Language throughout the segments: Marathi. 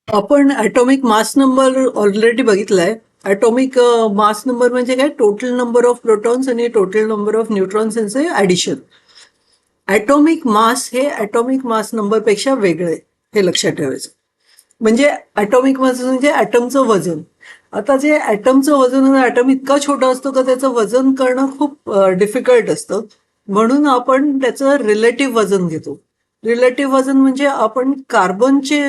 आपण ॲटॉमिक मास नंबर ऑलरेडी बघितलाय. ॲटॉमिक मास नंबर म्हणजे काय? टोटल नंबर ऑफ प्रोटॉन्स आणि टोटल नंबर ऑफ न्यूट्रॉन्स यांचे ॲडिशन. ॲटॉमिक मास हे ॲटॉमिक मास नंबरपेक्षा वेगळे, हे लक्षात ठेवायचं. म्हणजे ॲटॉमिक मास म्हणजे ॲटमचं वजन. आता जे ॲटमचं वजन, ॲटम इतका छोटा असतो का त्याचं वजन करणं खूप डिफिकल्ट असतं. म्हणून आपण त्याचं रिलेटिव्ह वजन घेतो. रिलेटिव्ह वजन म्हणजे आपण कार्बनचे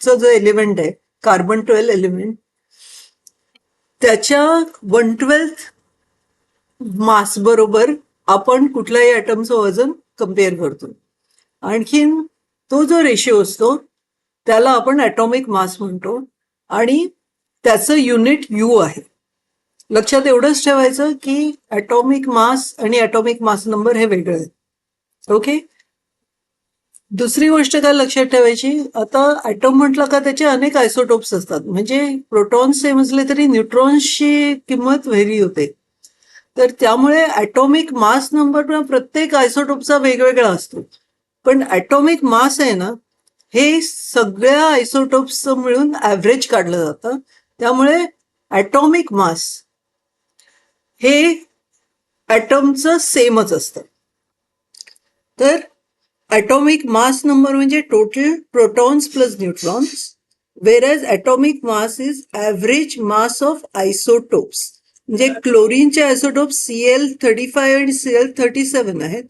जो एलिमेंट आहे, कार्बन 12 एलिमेंट, त्याच्या 1/12 मास बरोबर आपण कुठल्याही ॲटमचं वजन कम्पेअर करतो. आणखीन तो जो रेशिओ असतो त्याला आपण ॲटॉमिक मास म्हणतो आणि त्याचं युनिट यू आहे. लक्षात एवढंच ठेवायचं की ॲटॉमिक मास आणि ॲटॉमिक मास नंबर हे वेगळे आहेत. ओके. दुसरी गोष्ट काय लक्षात ठेवायची, आता ॲटम म्हटलं का त्याचे अनेक आयसोटोप्स असतात. म्हणजे प्रोटॉन्स सेम असले तरी न्यूट्रॉन्सची किंमत व्हेरी होते. तर त्यामुळे ॲटॉमिक मास नंबर प्रत्येक आयसोटोपचा वेगवेगळा असतो. पण ॲटॉमिक मास आहे ना, हे सगळ्या आयसोटोप्सचं मिळून ॲव्हरेज काढलं जातं. त्यामुळे ॲटॉमिक मास हे ॲटमचं सेमच असतं. तर ॲटॉमिक मास नंबर म्हणजे total protons plus neutrons, whereas atomic mass is average mass of isotopes. म्हणजे क्लोरीनचे आयसोटोप्स Cl35 आणि Cl37 आहेत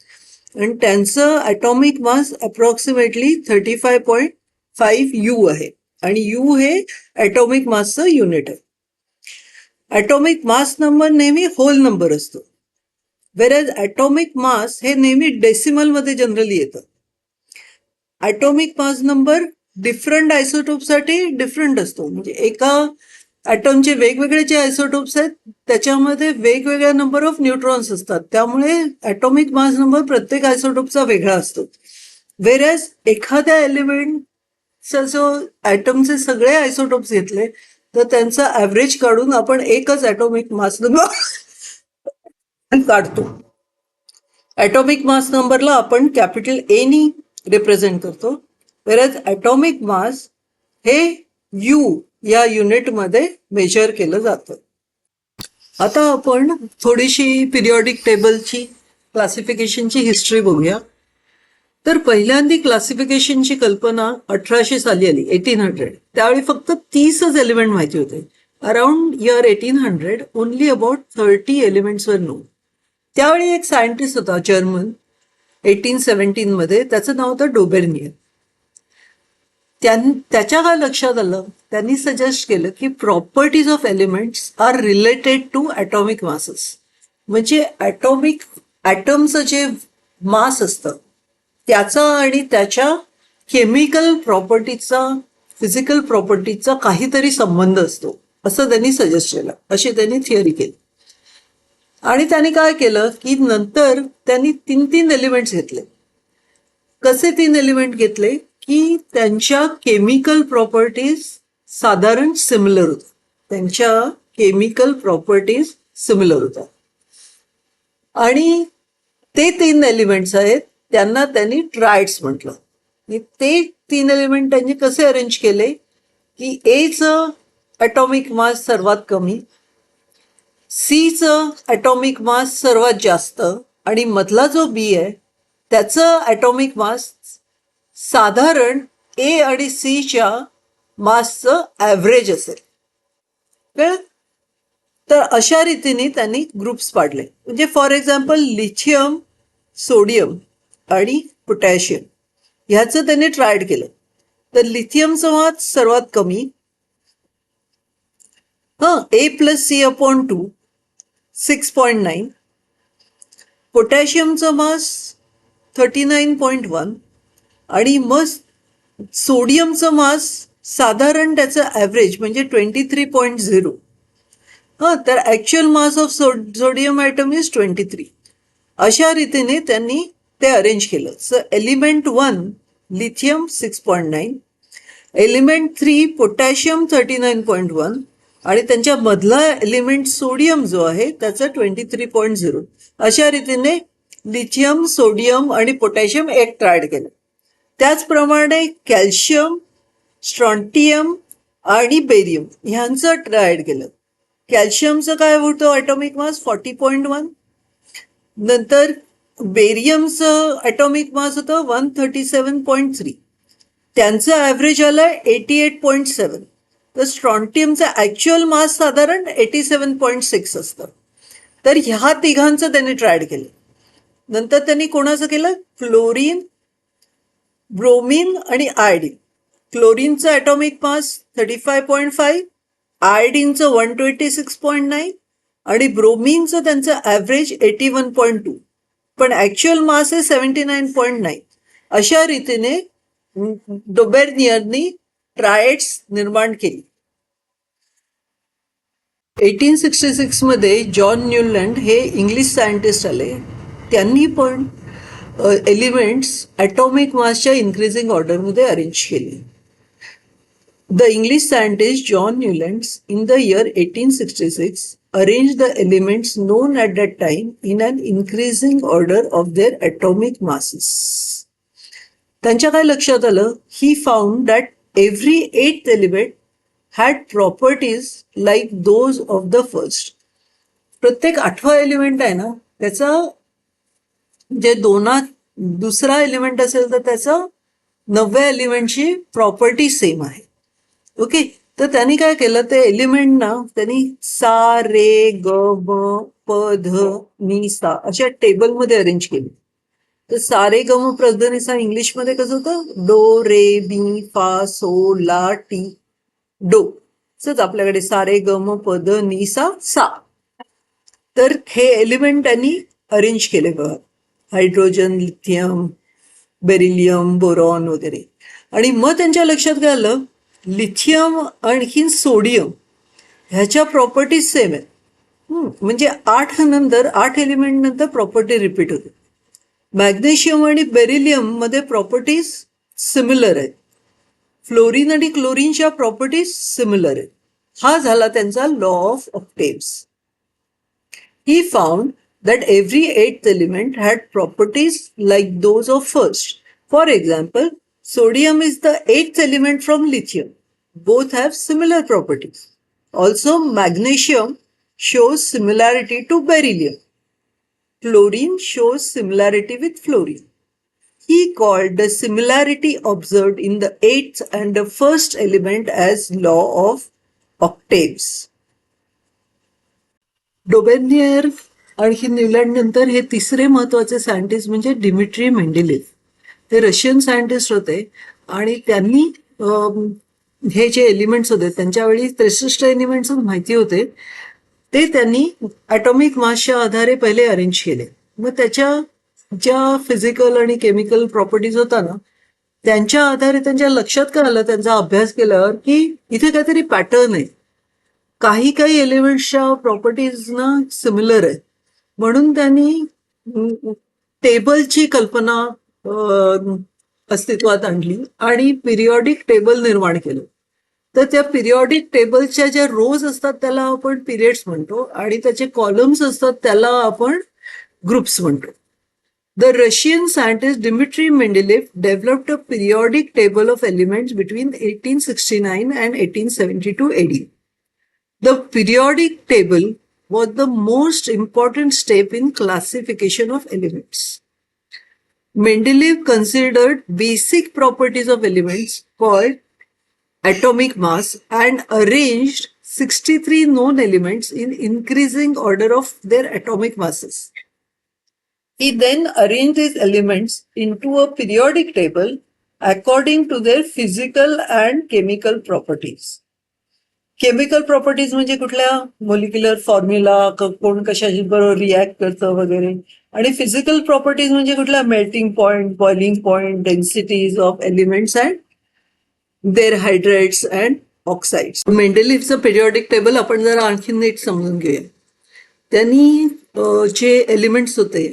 आणि त्यांचं ॲटॉमिक मास अप्रॉक्सिमेटली 35.5 यू आहे आणि यू हे ॲटॉमिक मासचं युनिट आहे. ॲटॉमिक मास नंबर नेहमी होल नंबर असतो, वेरॅज ॲटॉमिक मास हे नेहमी डेसिमलमध्ये जनरली येतं. ॲटॉमिक मास नंबर डिफरंट आयसोटोपसाठी डिफरंट असतो. म्हणजे एका ॲटमचे वेगवेगळे जे आयसोटोप्स आहेत त्याच्यामध्ये वेगवेगळ्या नंबर ऑफ न्यूट्रॉन्स असतात. त्यामुळे ॲटॉमिक मास नंबर प्रत्येक आयसोटोपचा वेगळा असतो. वेरॅज एखाद्या एलिमेंटचा जो ॲटमचे सगळे आयसोटोप्स घेतले तर त्यांचा ॲव्हरेज काढून आपण एकच ॲटॉमिक मास नंबर काढतो. ॲटॉमिक मास नंबरला आपण कॅपिटल एनी रिप्रेझेंट करतो, वेरॅज ॲटॉमिक मास हे यू या युनिटमध्ये मेजर केलं जातं. आता आपण थोडीशी पिरियॉडिक टेबलची क्लासिफिकेशनची हिस्ट्री बघूया. तर पहिल्यांदी क्लासिफिकेशनची कल्पना 1800 साली आली, 1800. त्यावेळी फक्त 30च एलिमेंट माहिती होते. Around year 1800 only about 30 elements were known. त्यावेळी एक सायंटिस्ट होता जर्मन, 1817 मध्ये, त्याचं नाव होतं डोबेर्नियर. त्याच्या काय लक्षात आलं, त्यांनी सजेस्ट केलं की properties of elements are related to atomic masses. म्हणजे ॲटमचं जे मास असतं त्याचा आणि त्याच्या केमिकल प्रॉपर्टीचा, फिजिकल प्रॉपर्टीचा काहीतरी संबंध असतो, असं त्यांनी सजेस्ट केलं. अशी त्यांनी थिअरी केली. आणि त्यांनी काय केलं की नंतर त्यांनी 3 एलिमेंट्स घेतले. कसे 3 एलिमेंट घेतले की त्यांच्या केमिकल प्रॉपर्टीज साधारण सिमिलर होत्या. त्यांच्या केमिकल प्रॉपर्टीज सिमिलर होत्या आणि ते 3 एलिमेंट्स आहेत, त्यांना त्यांनी ट्रायड्स म्हटलं. ते 3 एलिमेंट त्यांनी कसे अरेंज केले की एचं ॲटॉमिक मास सर्वात कमी, सीचं ॲटॉमिक मास सर्वात जास्त आणि मधला जो बी आहे त्याचं ॲटॉमिक मास साधारण ए आणि सीच्या मासचं ॲव्हरेज असेल. कळलं? तर अशा रीतीने त्यांनी ग्रुप्स पाडले. म्हणजे फॉर एक्झाम्पल लिथियम, सोडियम आणि पोटॅशियम ह्याचं त्यांनी ट्रायड केलं. तर लिथियमचं मास सर्वात कमी, A+C/2 6.9, पोटॅशियमचं मास 39.1 आणि मग सोडियमचं मास साधारण त्याचं ॲव्हरेज म्हणजे 23.0. तर actual mass of sodium atom is 23. अशा रीतीने त्यांनी ते अरेंज केलं. So element 1 lithium 6.9, element 3 potassium 39.1 आणि त्यांच्या मधला एलिमेंट सोडियम जो आहे त्याचा 23.0. अशा रीतीने लिथियम, सोडियम आणि पोटॅशियम एक ट्रायड केलं. त्याचप्रमाणे कॅल्शियम, स्ट्रॉन्टियम आणि बेरियम ह्यांचं ट्रायड केलं. कॅल्शियमचं काय होतं ॲटॉमिक मास 40.1. नंतर बेरियमचं ॲटॉमिक मास होतं 137.3. त्यांचं ॲव्हरेज आलं 88.7. तर स्ट्रॉन्टियमचा ॲक्च्युअल मास साधारण 87.6 असतं. तर ह्या तिघांचं त्यांनी ट्रायड केलं. नंतर त्यांनी कोणाचं केलं, फ्लोरीन, ब्रोमीन आणि आयोडीन. क्लोरीनचं ॲटॉमिक मास 35.5, आयोडीनचं 126.9 आणि ब्रोमीनचं त्यांचं ॲव्हरेज 81.2. पण ॲक्च्युअल मास आहे 79.9. अशा रीतीने डोबेर्नियरनी ट्रायड्स निर्माण केली. 1866 मध्ये जॉन न्यूलँड हे इंग्लिश सायंटिस्ट आले. त्यांनी पण एलिमेंट्स ॲटॉमिक मासच्या इन्क्रीजिंग ऑर्डरमध्ये अरेंज केले. The English scientist John Newland in the year 1866 arranged the elements known at that time in an increasing order of their atomic masses. त्यांच्या काय लक्षात आलं, he found that every eighth element had properties like those of the first. प्रत्येक 8वा एलिमेंट आहे ना, त्याचा जे दुसरा एलिमेंट असेल तर त्याचं 9व्या एलिमेंटची प्रॉपर्टी सेम आहे. ओके, तर त्यांनी काय केलं, ते एलिमेंट ना त्यांनी सा रे ग म प ध नि सा अशा टेबलमध्ये अरेंज केली. तर सा रे ग म प ध नि सा इंग्लिशमध्ये कसं होतं, डो रे मी फा सो ला टी डो. तसंच आपल्याकडे सा रे ग म प ध नि सा सा. तर हे एलिमेंट त्यांनी अरेंज केले बघा, हायड्रोजन, लिथियम, बेरिलियम, बोरॉन वगैरे. आणि मग त्यांच्या लक्षात काय आलं, लिथियम आणखी सोडियम ह्याच्या प्रॉपर्टीज सेम आहेत. म्हणजे 8 एलिमेंट नंतर प्रॉपर्टी रिपीट होते. मॅग्नेशियम आणि बेरिलियम मध्ये प्रॉपर्टीज सिमिलर आहेत. फ्लोरीन आणि क्लोरीनच्या प्रॉपर्टीज सिमिलर आहेत. हा झाला त्यांचा law of octaves. He found that every eighth element had properties like those of first. For example, sodium is the eighth element from lithium. Both have similar properties. Also, magnesium shows similarity to beryllium. Chlorine shows similarity with fluorine. He called the similarity observed in the eighth and the first element as law of octaves. डोबेर्नियर आणखी न्यूलँड नंतर हे तिसरे महत्वाचे सायंटिस्ट म्हणजे डिमिट्री मेंडेलिव्ह. ते रशियन सायंटिस्ट होते आणि त्यांनी हे जे एलिमेंट्स होते, त्यांच्यावेळी 63 एलिमेंट्स माहिती होते, ते त्यांनी ॲटॉमिक मासच्या आधारे पहिले अरेंज केले. मग त्याच्या ज्या फिजिकल आणि केमिकल प्रॉपर्टीज होता ना, त्यांच्या आधारे त्यांच्या लक्षात काय आलं, त्यांचा अभ्यास केल्यावर, की इथे काहीतरी पॅटर्न आहे. काही एलिमेंट्सच्या प्रॉपर्टीज ना सिमिलर आहेत. म्हणून त्यांनी टेबलची कल्पना अस्तित्वात आणली आणि पिरियॉडिक टेबल निर्माण केलं. तर त्या पिरियॉडिक टेबलच्या ज्या रोज असतात त्याला आपण पिरियड्स म्हणतो आणि त्याचे कॉलम्स असतात त्याला आपण ग्रुप्स म्हणतो. The Russian scientist Dmitry Mendeleev developed a periodic table of elements between 1869 and 1872 AD. The periodic table was the most important step in classification of elements. Mendeleev considered basic properties of elements called atomic mass and arranged 63 known elements in increasing order of their atomic masses. He then arranged these elements into a periodic table according to their physical and chemical properties. Chemical properties म्हणजे कुठल्या, मोलिक्युलर फॉर्म्युला, कोण कशाशी बरोबर रिॲक्ट करतं वगैरे. आणि फिजिकल प्रॉपर्टीज म्हणजे कुठल्या, melting point, boiling point, densities of elements and their hydrates and oxides. मेंडेलिव्हचं पिरियॉडिक टेबल आपण जरा आणखी नीट समजून घेऊया. त्यांनी जे एलिमेंट्स होते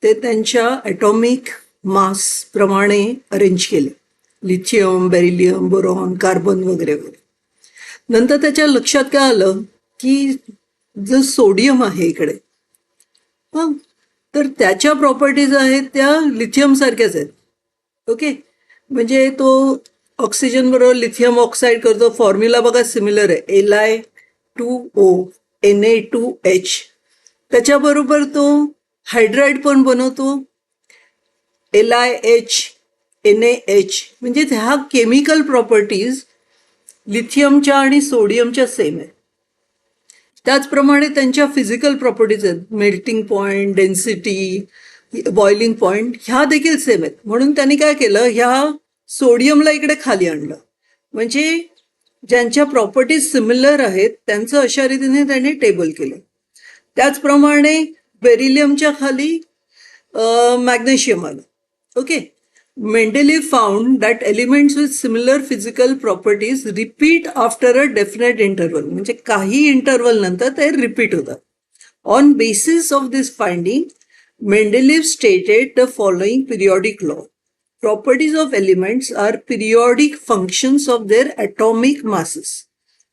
ते त्यांच्या ॲटॉमिक मास प्रमाणे अरेंज केले. लिथियम, बेरिलियम, बोरॉन, कार्बन वगैरे वगैरे. नंतर त्याच्या लक्षात काय आलं, की जो सोडियम आहे इकडे, तर त्याच्या प्रॉपर्टीज आहेत त्या लिथियम सारख्याच आहेत. ओके, म्हणजे तो ऑक्सिजन बरोबर लिथियम ऑक्साईड करतो, फॉर्म्युला बघा सिमिलर आहे, Li2O Na2H. त्याच्याबरोबर तो हायड्राईड पण बनवतो, LiHNaH. म्हणजे ह्या केमिकल प्रॉपर्टीज लिथियमच्या आणि सोडियमच्या सेम आहेत. त्याचप्रमाणे त्यांच्या फिजिकल प्रॉपर्टीज आहेत, melting point, density, boiling point, ह्या देखील सेम आहेत. म्हणून त्यांनी काय केलं, ह्या सोडियमला इकडे खाली आणलं. म्हणजे ज्यांच्या प्रॉपर्टीज सिमिलर आहेत त्यांचं अशा रीतीने त्यांनी टेबल केलं. त्याचप्रमाणे बेरिलियमच्या खाली मॅग्नेशियम आलं. Okay. Mendeleev found that elements with similar physical properties repeat after a definite interval. म्हणजे काही इंटरवल नंतर ते रिपीट होतात. On basis of this finding, Mendeleev stated the following periodic law. Properties of elements are periodic functions of their atomic masses.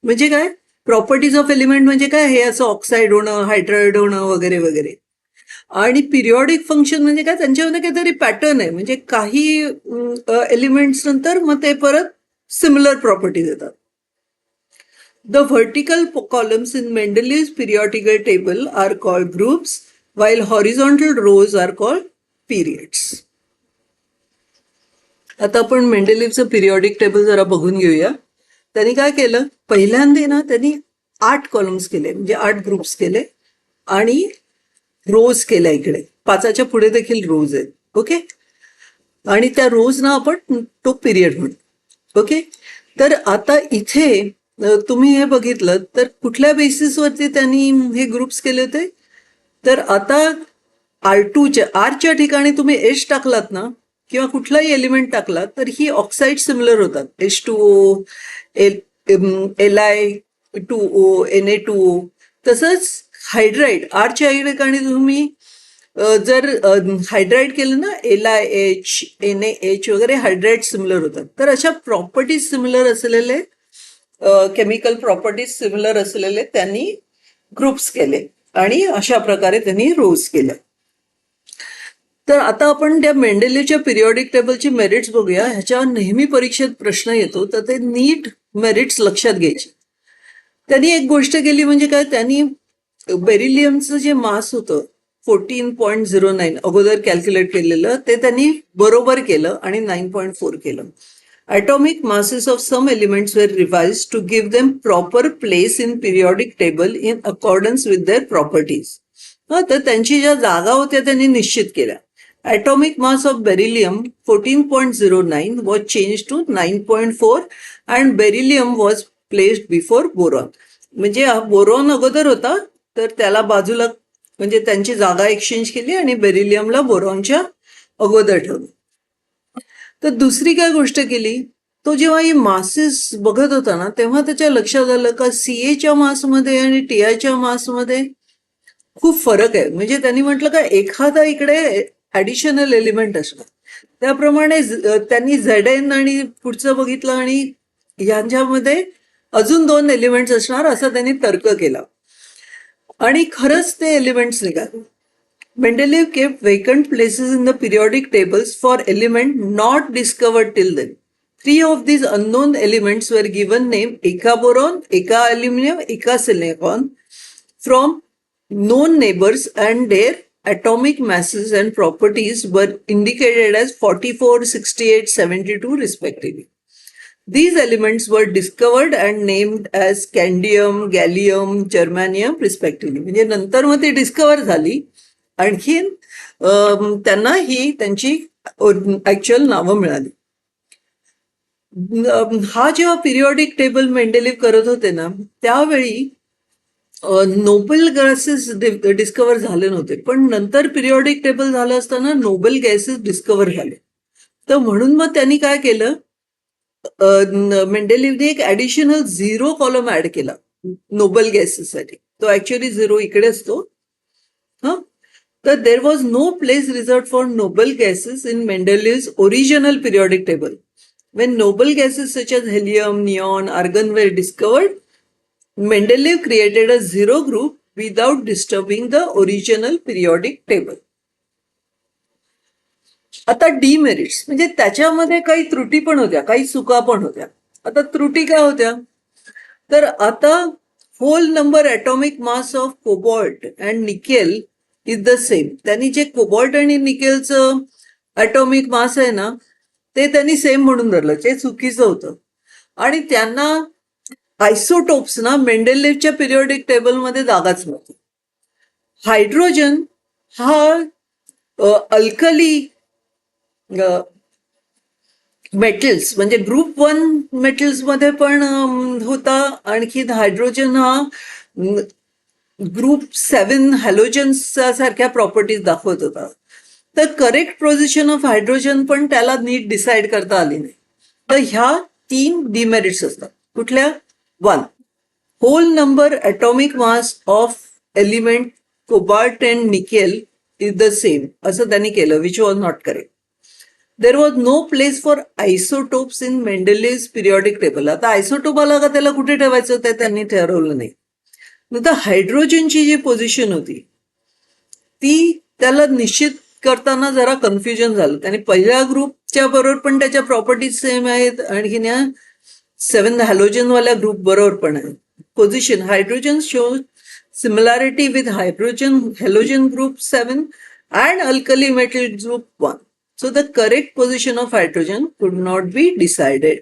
म्हणजे काय? प्रॉपर्टीज ऑफ एलिमेंट म्हणजे काय? हे असं ऑक्साईड होणं, हायड्राईड होणं वगैरे वगैरे. आणि पिरियॉडिक फंक्शन म्हणजे काय? त्यांच्यामध्ये काहीतरी पॅटर्न आहे. म्हणजे काही एलिमेंट्स नंतर मग ते परत सिमिलर प्रॉपर्टीज येतात. The vertical columns in Mendeleev's periodical table are called groups, while horizontal rows are called periods. आता आपण मेंडेलिव्हचं पिरियॉडिक टेबल जरा बघून घेऊया. त्यांनी काय केलं, पहिल्यांदा ना त्यांनी 8 कॉलम्स केले, म्हणजे 8 ग्रुप्स केले आणि रोज केल्या इकडे. 5च्या पुढे देखील रोज आहेत. ओके. आणि त्या रोज ना आपण तो पिरियड म्हणतो. ओके. तर आता इथे तुम्ही हे बघितलं तर कुठल्या बेसिसवरती त्यांनी हे ग्रुप्स केले होते, तर आता आरच्या ठिकाणी तुम्ही एच टाकलात ना, किंवा कुठलाही एलिमेंट टाकला तर ही ऑक्साईड सिमिलर होतात. H2O, Li2O, Na2O. तसंच हायड्राईड आरच्या ठिकाणी तुम्ही जर हायड्राईड केलं ना, LiH, NaH वगैरे हायड्राईड सिमिलर होतात. तर अशा प्रॉपर्टीज सिमिलर असलेले, केमिकल प्रॉपर्टीज सिमिलर असलेले त्यांनी ग्रुप्स केले आणि अशा प्रकारे त्यांनी रोज केल्या. तर आता आपण त्या मेंडेलिव्हच्या पिरियॉडिक टेबलची मेरिट्स बघूया. ह्याच्यावर नेहमी परीक्षेत प्रश्न येतो, तर ते नीट मेरिट्स लक्षात घ्यायचे. त्यांनी एक गोष्ट केली, म्हणजे काय, त्यांनी बेरिलियमचं जे मास होतं 14.09 अगोदर कॅल्क्युलेट केलेलं, ते त्यांनी बरोबर केलं आणि 9.4 केलं. Atomic masses of some elements were revised to give them proper place in periodic table in accordance with their properties. तर त्यांची ज्या जागा होत्या त्यांनी निश्चित केल्या. Atomic mass of beryllium 14.09 was changed to 9.4 and beryllium was placed before boron. म्हणजे बोरॉन अगोदर होता तर त्याला बाजूला, म्हणजे त्यांची जागा एक्सचेंज केली आणि बेरिलियमला बोरॉनच्या अगोदर ठेवलं. तर दुसरी काय गोष्ट केली, तो जेव्हा ही मासेस बघत होता ना, तेव्हा त्याच्या लक्षात आलं का CAच्या मासमध्ये आणि TIच्या मासमध्ये खूप फरक आहे. म्हणजे त्यांनी म्हटलं का एखादा इकडे ऍडिशनल एलिमेंट असणार. त्याप्रमाणे त्यांनी ZN आणि पुढचं बघितलं आणि यांच्यामध्ये अजून 2 एलिमेंट्स असणार असा त्यांनी तर्क केला आणि खरंच ते एलिमेंट्स निघाले. Mendeleev kept vacant places in the periodic tables for element not discovered till then. 3 of these unknown elements were given name Eka boron, Eka aluminum, Eka silicon from known neighbors, and their atomic masses and properties were indicated as 44, 68, 72 respectively. These elements were discovered and named as scandium, gallium, germanium respectively. म्हणजे नंतर मग ती डिस्कवर झाली, आणखीन त्यांना ही त्यांची ऍक्च्युअल नावं मिळाली. हा जेव्हा पिरियॉडिक टेबल मेंडेलिव्ह करत होते ना, त्यावेळी नोबेल गॅसेस डिस्कवर झाले नव्हते, पण नंतर पिरियॉडिक टेबल झालं असताना नोबेल गॅसेस डिस्कवर झाले. तर म्हणून मग त्यांनी काय केलं, मेंडेलिव्हने एक ऍडिशनल 0 कॉलम ऍड केला नोबेल गॅसेससाठी. तो ऍक्च्युअली 0 इकडे असतो. तर there was no place reserved for noble gases in Mendeleev's original periodic table. When noble gases such as helium, neon, argon were discovered, Mendeleev created a 0 group without disturbing the original periodic table. आता डीमेरिट्स म्हणजे त्याच्यामध्ये काही त्रुटी पण होत्या, काही चुका पण होत्या. आता त्रुटी काय होत्या, तर आता whole number atomic mass of cobalt and nickel is the same. त्यांनी जे कोबॉल्ट आणि निकेलचं ॲटॉमिक मास आहे ना, ते त्यांनी सेम म्हणून धरलं, जे चुकीचं होतं. आणि त्यांना आयसोटोप्स ना मेंडेलिव्हच्या पिरियोडिक टेबलमध्ये जागाच नव्हती. हायड्रोजन हा अल्कली मेटल्स म्हणजे ग्रुप 1 मेटल्स मध्ये पण होता. आणखी हायड्रोजन हा ग्रुप 7 हॅलोजन्स सारख्या प्रॉपर्टीज दाखवत होता. तर करेक्ट पोझिशन ऑफ हायड्रोजन पण त्याला नीट डिसाईड करता आली नाही. तर ह्या 3 डिमेरिट्स असतात. कुठल्या? 1, whole number atomic mass of element cobalt and nickel is the same असं त्यांनी केलं, which was not correct. There was no place for isotopes in Mendeleev's periodic table. आता आयसोटोप आला का त्याला कुठे ठेवायचं ते त्यांनी ठरवलं नाही. नंतर हायड्रोजनची जी पोझिशन होती ती त्याला निश्चित करताना जरा कन्फ्युजन झालं. त्याने पहिल्या ग्रुपच्या बरोबर पण त्याच्या प्रॉपर्टीज सेम आहेत, आणखीन या 7 हॅलोजनवाल्या ग्रुप बरोबर पण आहे. Position hydrogen show similarity with hydrogen halogen group 7 and alkali metal group 1. So the correct position of hydrogen could not be decided.